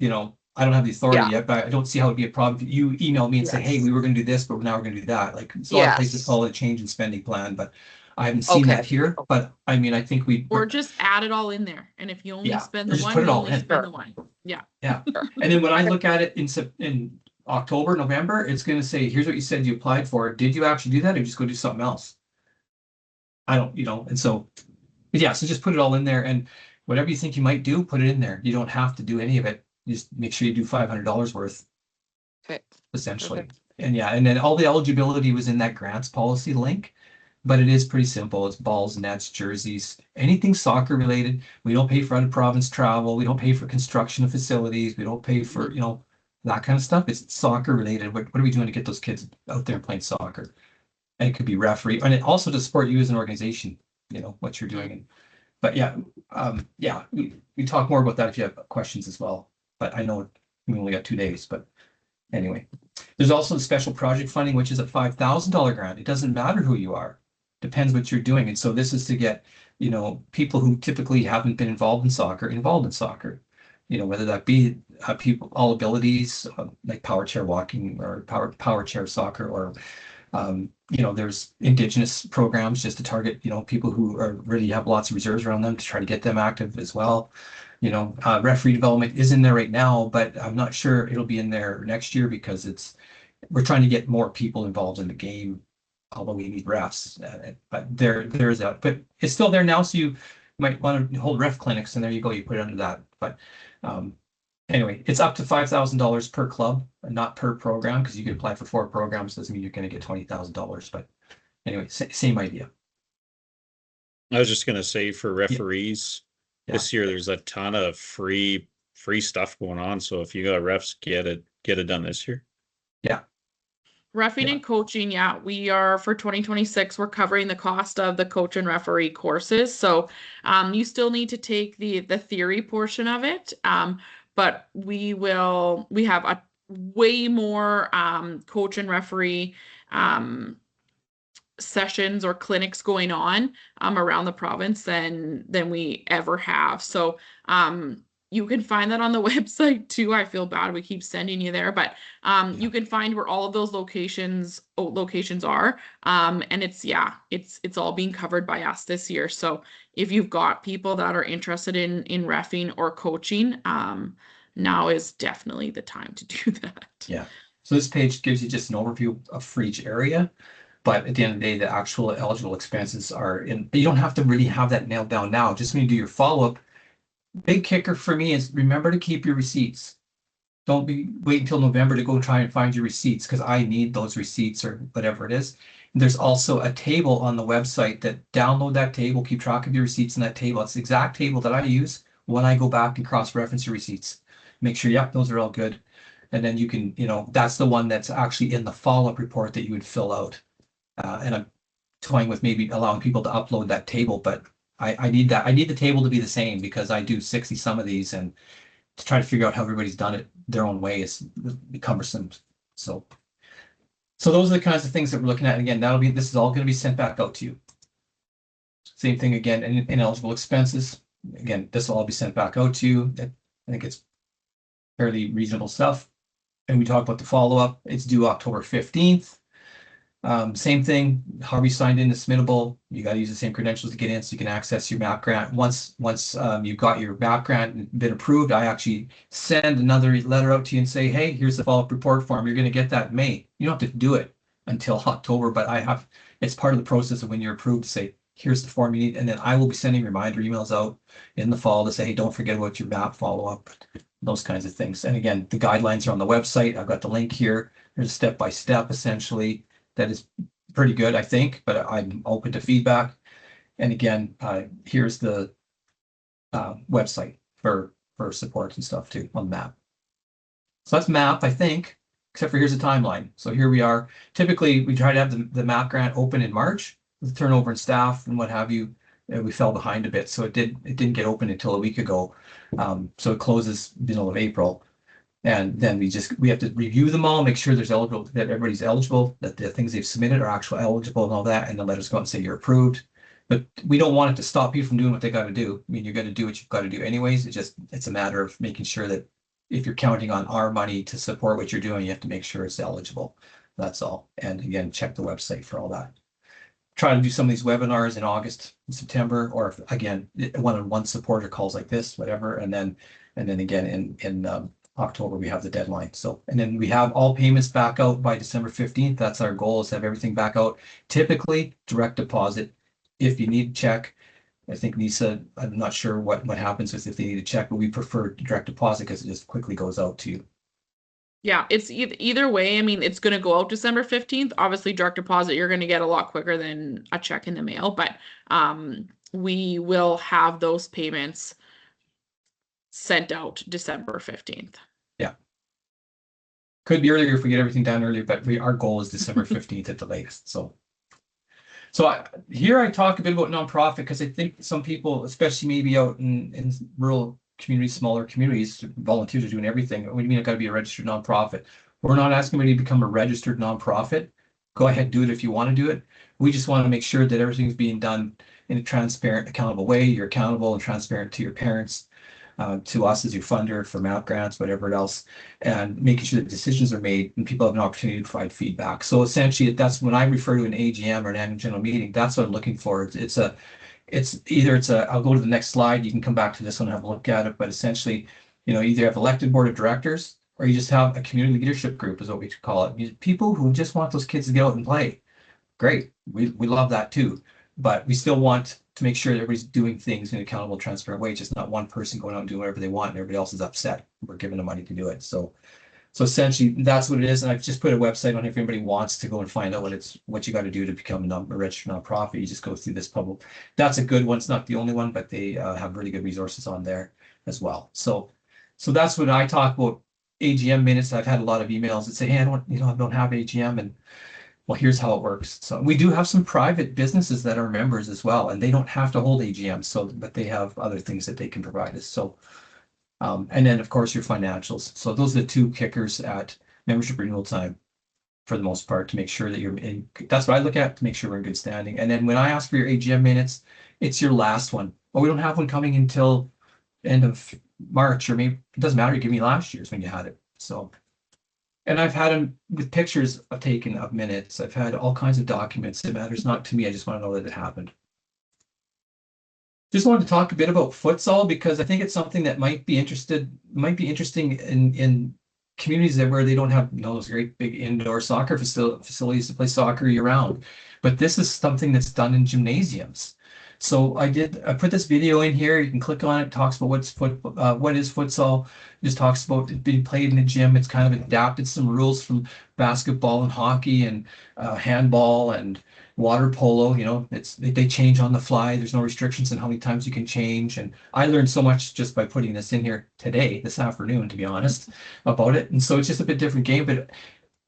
I don't have the authority yet, but I don't see how it'd be a problem if you email me and say, hey, we were going to do this, but now we're going to do that. Like, a lot of places call it a change in spending plan, but I haven't seen that here. But I mean, I think or just add it all in there. And if you only spend the one, put it all you only in. spend the one. Yeah. And then when I look at it in October, November, it's going to say, here's what you said you applied for. Did you actually do that, or just go do something else? I don't, and so, so just put it all in there, and whatever you think you might do, put it in there. You don't have to do any of it. Just make sure you do $500 worth. Okay. Essentially. Perfect. And then all the eligibility was in that grants policy link. but it is pretty simple. It's balls, nets, jerseys, anything soccer related. We don't pay for out of province travel. We don't pay for construction of facilities. We don't pay for, that kind of stuff. It's soccer related. What are we doing to get those kids out there and playing soccer? And it could be referee, and it also to support you as an organization, what you're doing. But yeah, we talk more about that if you have questions as well. But I know we only got 2 days, but anyway. There's also the special project funding, which is a $5,000 grant. It doesn't matter who you are. Depends what you're doing. And so this is to get, people who typically haven't been involved in soccer, whether that be people, all abilities, like power chair walking or power chair soccer, or there's Indigenous programs just to target, people who are really have lots of reserves around them to try to get them active as well. Referee development is in there right now, but I'm not sure it'll be in there next year because we're trying to get more people involved in the game, although we need refs. But there's that, but it's still there now. So you might want to hold ref clinics, and there you go. You put it under that. But anyway, it's up to $5,000 per club, and not per program, because you can apply for 4 programs. Doesn't mean you're going to get $20,000. But anyway, same idea. I was just gonna say for referees. This year, there's a ton of free stuff going on. So if you got refs, get it done this year. Yeah. Reffing and coaching, we are for 2026. We're covering the cost of the coach and referee courses. So you still need to take the theory portion of it. But we have a way more coach and referee sessions or clinics going on around the province than we ever have. So you can find that on the website too. I feel bad we keep sending you there, but you can find where all of those locations are. And it's all being covered by us this year. So if you've got people that are interested in reffing or coaching, now is definitely the time to do that. Yeah. So this page gives you just an overview for each area. But at the end of the day, the actual eligible expenses are in. You don't have to really have that nailed down now. Just when you do your follow-up, big kicker for me is remember to keep your receipts. Don't wait until November to go try and find your receipts, because I need those receipts or whatever it is. And there's also a table on the website that download that table, keep track of your receipts in that table. It's the exact table that I use when I go back and cross-reference your receipts. Make sure, those are all good. And then you can, that's the one that's actually in the follow-up report that you would fill out. And I'm toying with maybe allowing people to upload that table, but I need that. I need the table to be the same, because I do 60 some of these, and to try to figure out how everybody's done it their own way is cumbersome. So those are the kinds of things that we're looking at. And again, this is all going to be sent back out to you. Same thing again, ineligible expenses. Again, this will all be sent back out to you. I think it's fairly reasonable stuff. And we talk about the follow-up. It's due October 15th. Same thing, however you signed in is submittable. You got to use the same credentials to get in so you can access your MAP grant. Once you've got your MAP grant and been approved, I actually send another letter out to you and say, hey, here's the follow-up report form. You're going to get that in May. You don't have to do it until October, but it's part of the process of when you're approved to say, here's the form you need. And then I will be sending reminder emails out in the fall to say, hey, don't forget about your MAP follow-up, those kinds of things. And again, the guidelines are on the website. I've got the link here. There's a step-by-step essentially. That is pretty good, I think, but I'm open to feedback. And again, here's the website for support and stuff too on MAP. So that's MAP, I think, except for here's the timeline. So here we are. Typically, we try to have the MAP grant open in March with turnover in staff and what have you. We fell behind a bit, so it didn't get open until a week ago. So it closes middle of April. And then we have to review them all, make sure that everybody's eligible, that the things they've submitted are actually eligible and all that, and then let us go out and say you're approved. But we don't want it to stop you from doing what they got to do. I mean, you're going to do what you've got to do anyways. It's a matter of making sure that if you're counting on our money to support what you're doing, you have to make sure it's eligible. That's all. And again, check the website for all that. Try to do some of these webinars in August and September, or again, one-on-one supporter calls like this, whatever. And then again in October, we have the deadline. So, and then we have all payments back out by December 15th. That's our goal, is to have everything back out. Typically direct deposit. If you need check, I think Lisa, I'm not sure what happens if they need a check, but we prefer direct deposit because it just quickly goes out to you. Yeah, it's either way. I mean, it's going to go out December 15th. Obviously, direct deposit, you're going to get a lot quicker than a check in the mail, but we will have those payments sent out December 15th. Yeah. Could be earlier if we get everything done earlier, but our goal is December 15th at the latest. So here I talk a bit about nonprofit because I think some people, especially maybe out in rural communities, smaller communities, volunteers are doing everything. What do you mean I got to be a registered nonprofit? We're not asking anybody to become a registered nonprofit. Go ahead, do it if you want to do it. We just want to make sure that everything's being done in a transparent, accountable way. You're accountable and transparent to your parents, to us as your funder for MAP grants, whatever else, and making sure that decisions are made and people have an opportunity to provide feedback. So essentially, that's when I refer to an AGM or an annual general meeting, that's what I'm looking for. I'll go to the next slide. You can come back to this one and have a look at it. But essentially, either have elected board of directors or you just have a community leadership group is what we call it. People who just want those kids to get out and play. Great. We love that too. But we still want to make sure that everybody's doing things in an accountable, transparent way. Just not one person going out and doing whatever they want and everybody else is upset. We're giving them money to do it. So essentially that's what it is. And I've just put a website on if anybody wants to go and find out what you got to do to become a registered nonprofit. You just go through this public. That's a good one. It's not the only one, but they have really good resources on there as well. So that's when I talk about AGM minutes. I've had a lot of emails that say, hey, I don't have AGM, and well, here's how it works. So we do have some private businesses that are members as well, and they don't have to hold AGM. But they have other things that they can provide us. So, and then of course your financials. So those are the two kickers at membership renewal time, for the most part, to make sure that you're in. That's what I look at to make sure we're in good standing. And then when I ask for your AGM minutes, it's your last one. Well, we don't have one coming until end of March, or maybe it doesn't matter. You give me last year's when you had it. So. And I've had them with pictures taken of minutes. I've had all kinds of documents. It matters not to me. I just want to know that it happened. Just wanted to talk a bit about futsal because I think it's something that might be interesting in communities where they don't have those great big indoor soccer facilities to play soccer year round. But this is something that's done in gymnasiums. So I put this video in here. You can click on it. It talks about what is futsal. It just talks about it being played in the gym. It's kind of adapted some rules from basketball and hockey and handball and water polo. They change on the fly. There's no restrictions on how many times you can change. And I learned so much just by putting this in here this afternoon, to be honest, about it. And so it's just a bit different game. But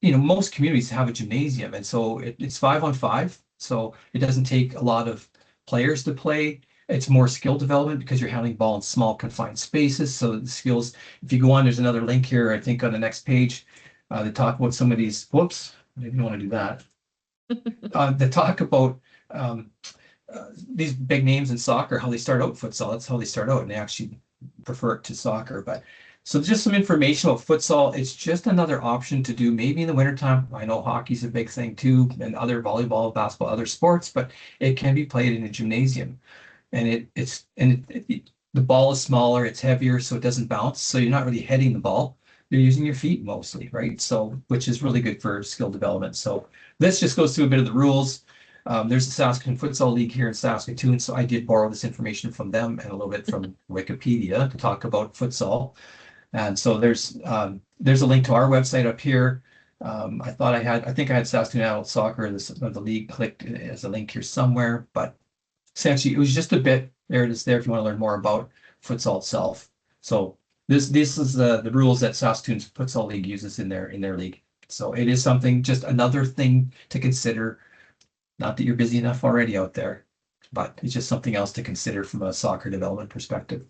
most communities have a gymnasium, and so it's 5-on-5. So it doesn't take a lot of players to play. It's more skill development because you're handling ball in small confined spaces. So the skills, if you go on, there's another link here, I think on the next page, they talk about some of these, whoops, I didn't want to do that. They talk about these big names in soccer, how they start out futsal. That's how they start out, and they actually prefer it to soccer. But so just some information about futsal. It's just another option to do maybe in the wintertime. I know hockey's a big thing too, and other volleyball, basketball, other sports, but it can be played in a gymnasium. And the ball is smaller, it's heavier, so it doesn't bounce. So you're not really heading the ball. You're using your feet mostly, right? So, which is really good for skill development. So this just goes through a bit of the rules. There's the Saskatoon Futsal League here in Saskatoon. So I did borrow this information from them and a little bit from Wikipedia to talk about futsal. And so there's a link to our website up here. I think I had Saskatoon Adult Soccer, the league clicked as a link here somewhere, but essentially it was just a bit, there it is there if you want to learn more about futsal itself. So this is the rules that Saskatoon's Futsal League uses in their league. So it is something, just another thing to consider. Not that you're busy enough already out there, but it's just something else to consider from a soccer development perspective.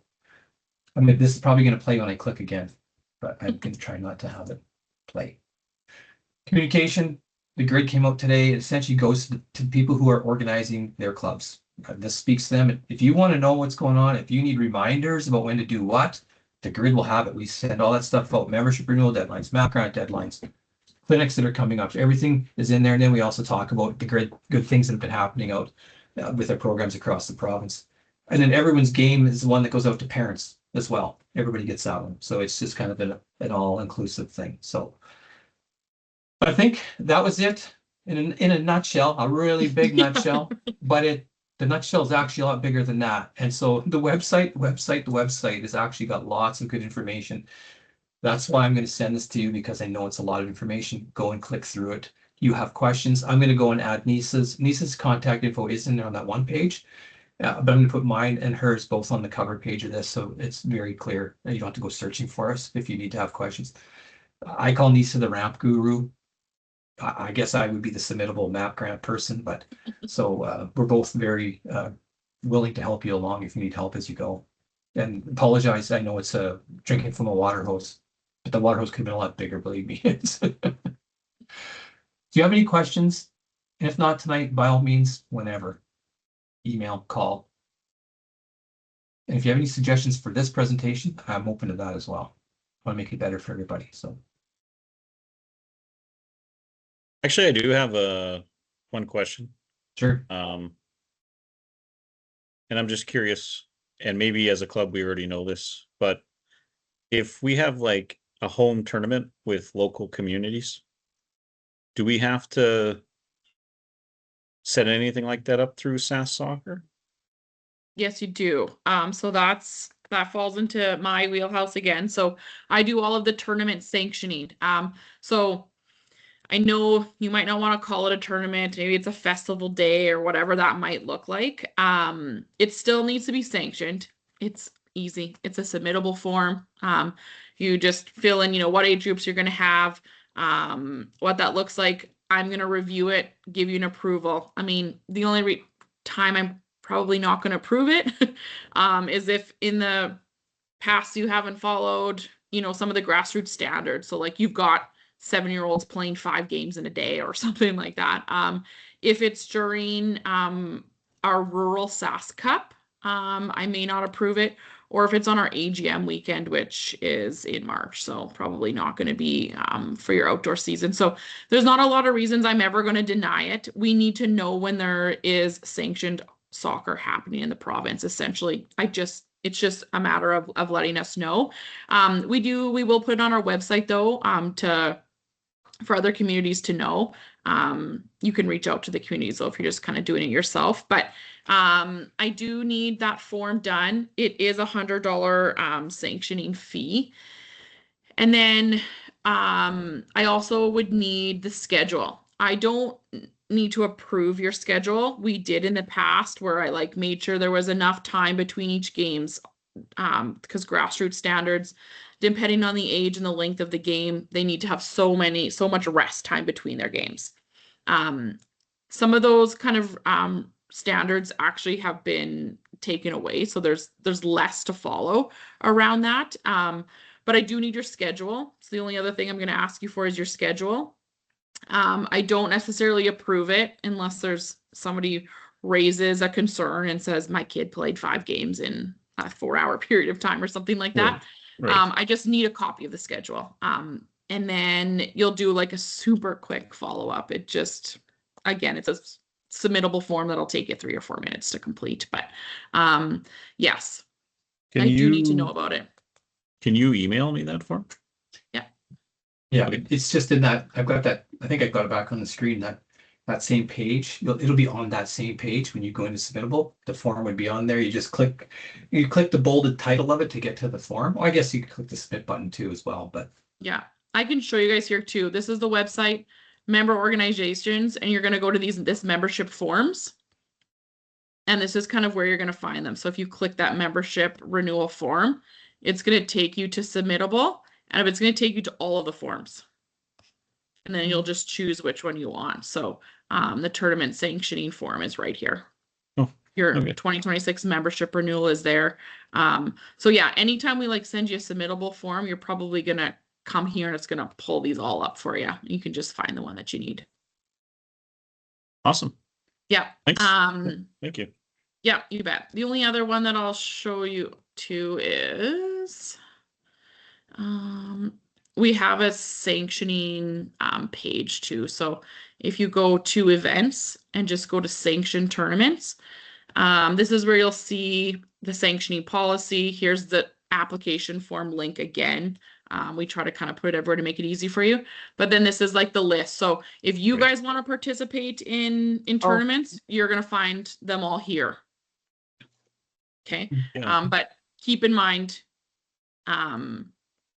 I mean, this is probably going to play when I click again, but I'm going to try not to have it play. Communication, the grid came out today. It essentially goes to people who are organizing their clubs. This speaks to them. If you want to know what's going on, if you need reminders about when to do what, the grid will have it. We send all that stuff out, membership renewal deadlines, MAP grant deadlines, clinics that are coming up. Everything is in there. And then we also talk about the good things that have been happening out with our programs across the province. And then everyone's game is the one that goes out to parents as well. Everybody gets that one. So it's just kind of an all-inclusive thing. So I think that was it in a nutshell, a really big nutshell, but the nutshell is actually a lot bigger than that. And so the website has actually got lots of good information. That's why I'm going to send this to you, because I know it's a lot of information. Go and click through it. You have questions. I'm going to go and add Nisa's contact info is in there on that one page. But I'm going to put mine and hers both on the cover page of this, so it's very clear. You don't have to go searching for us if you need to have questions. I call Nisa the ramp guru. I guess I would be the submittable map grant person, but so we're both very willing to help you along if you need help as you go. And apologize, I know it's drinking from a water hose, but the water hose could have been a lot bigger, believe me. Do you have any questions? If not tonight, by all means, whenever. Email, call. And if you have any suggestions for this presentation, I'm open to that as well. I want to make it better for everybody. So Actually, I do have one question. sure. And I'm just curious, and maybe as a club we already know this, but if we have like a home tournament with local communities, do we have to set anything like that up through Sask Soccer? Yes, you do. So that falls into my wheelhouse again. So I do all of the tournament sanctioning. So I know you might not want to call it a tournament. Maybe it's a festival day or whatever that might look like. It still needs to be sanctioned. It's easy. It's a submittable form. You just fill in, what age groups you're going to have, what that looks like. I'm going to review it, give you an approval. I mean, the only time I'm probably not going to approve it is if in the past you haven't followed, some of the grassroots standards. So like you've got 7-year-olds playing 5 games in a day or something like that. If it's during our rural Sask Cup, I may not approve it, or if it's on our AGM weekend, which is in March. So probably not going to be for your outdoor season. So there's not a lot of reasons I'm ever going to deny it. We need to know when there is sanctioned soccer happening in the province, essentially. It's just a matter of letting us know. We will put it on our website though, for other communities to know. You can reach out to the communities though if you're just kind of doing it yourself. But I do need that form done. It is $100 sanctioning fee. And then I also would need the schedule. I don't need to approve your schedule. We did in the past where I made sure there was enough time between each games, because grassroots standards, depending on the age and the length of the game, they need to have so much rest time between their games. Some of those kind of standards actually have been taken away, so there's less to follow around that. But I do need your schedule. So the only other thing I'm going to ask you for is your schedule. I don't necessarily approve it unless there's somebody raises a concern and says my kid played 5 games in a 4-hour period of time or something like that. Right. I just need a copy of the schedule. And then you'll do a super quick follow-up. It just, again, it's a submittable form that'll take you 3 or 4 minutes to complete. But yes, I do need to know about it. Can you email me that form? Yeah, it's just in that, I've got that, I think I've got it back on the screen, that same page. It'll be on that same page when you go into submittable. The form would be on there. You click the bolded title of it to get to the form. Well, I guess you could click the submit button too as well, but yeah, I can show you guys here too. This is the website, member organizations, and you're going to go to this membership forms. And this is kind of where you're going to find them. So if you click that membership renewal form, it's going to take you to submittable. And it's going to take you to all of the forms. And then you'll just choose which one you want. So the tournament sanctioning form is right here. Oh, your okay. 2026 membership renewal is there. So yeah, anytime we send you a submittable form, you're probably going to come here and it's going to pull these all up for you. You can just find the one that you need. Awesome. Yeah. Thanks. Thank you. Yeah, you bet. The only other one that I'll show you too is we have a sanctioning page too. So if you go to events and just go to sanction tournaments, this is where you'll see the sanctioning policy. Here's the application form link again. We try to kind of put it everywhere to make it easy for you. But then this is the list. So if you guys want to participate in tournaments, you're going to find them all here. Okay. Yeah. But keep in mind,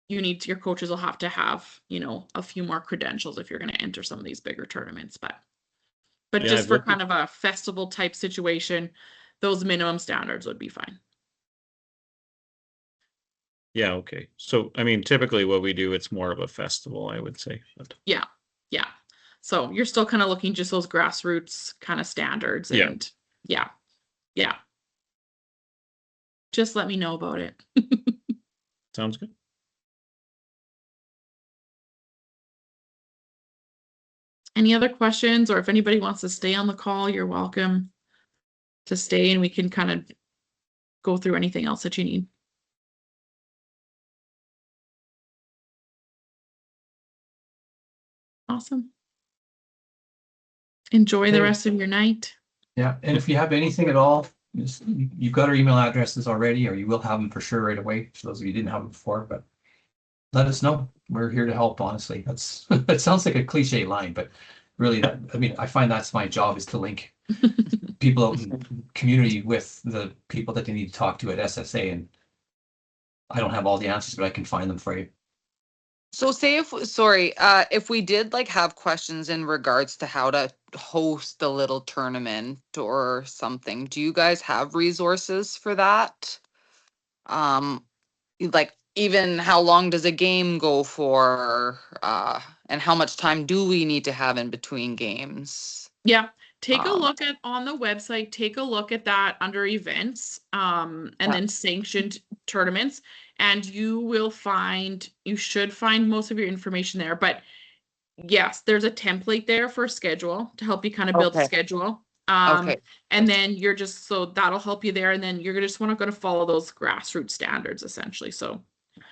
your coaches will have to have, you know, a few more credentials if you're going to enter some of these bigger tournaments, but Yeah, just I've for looked kind of a festival type situation, those minimum standards would be fine. Yeah, okay. So, I mean, typically what we do, it's more of a festival, I would say, but Yeah. Yeah. So you're still kind of looking just those grassroots kind of standards Yeah. and yeah. Yeah. Just let me know about it. sounds good. Any other questions, or if anybody wants to stay on the call, you're welcome to stay and we can kind of go through anything else that you need. Awesome. Enjoy the Okay. rest of your night. Yeah, and if you have anything at all, you've got our email addresses already, or you will have them for sure right away, for those of you who didn't have them before, but let us know. We're here to help, honestly. That's, that sounds like a cliche line, but really, that, I mean, I find that's my job, is to link people out in the community with the people that they need to talk to at SSA, and I don't have all the answers, but I can find them for you. So say if we did like have questions in regards to how to host the little tournament or something, do you guys have resources for that? Like even how long does a game go for? And how much time do we need to have in between games? Yeah. Take a Um, look at on the website, take a look at that under events, and Yeah. then sanctioned tournaments, and you should find most of your information there. But yes, there's a template there for a schedule to help you kind of build a Okay. schedule. Okay. And then so that'll help you there. And then you're just want to follow those grassroots standards essentially. So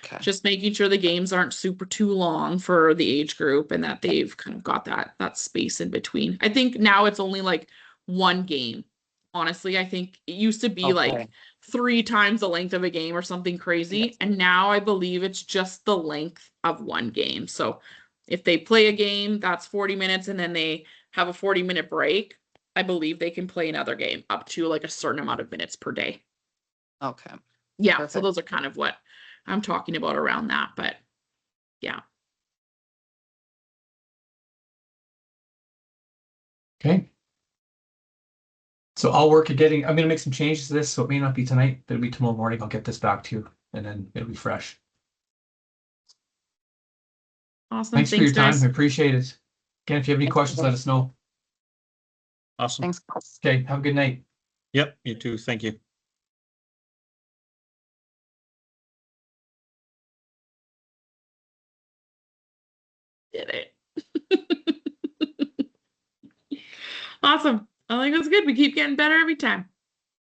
Okay. just making sure the games aren't super too long for the age group and that they've kind of got that space in between. I think now it's only like one game. Honestly, I think it used to be like Okay. 3 times the length of a game or something crazy. And now I believe it's just the length of one game. So if they play a game, that's 40 minutes and then they have a 40-minute break, I believe they can play another game up to like a certain amount of minutes per day. Okay. Yeah, so Perfect. those are kind of what I'm talking about around that, but yeah. Okay. So I'll work at I'm gonna make some changes to this, so it may not be tonight, but it'll be tomorrow morning. I'll get this back to you, and then it'll be fresh. Awesome. Thanks for your time. guys. I appreciate it. Again, if you have any Thanks, questions, guys. let us know. Awesome. Thanks, guys. Okay, have a good night. Yep, you too. Thank you. Did it. Awesome. I think that's good. We keep getting better every time.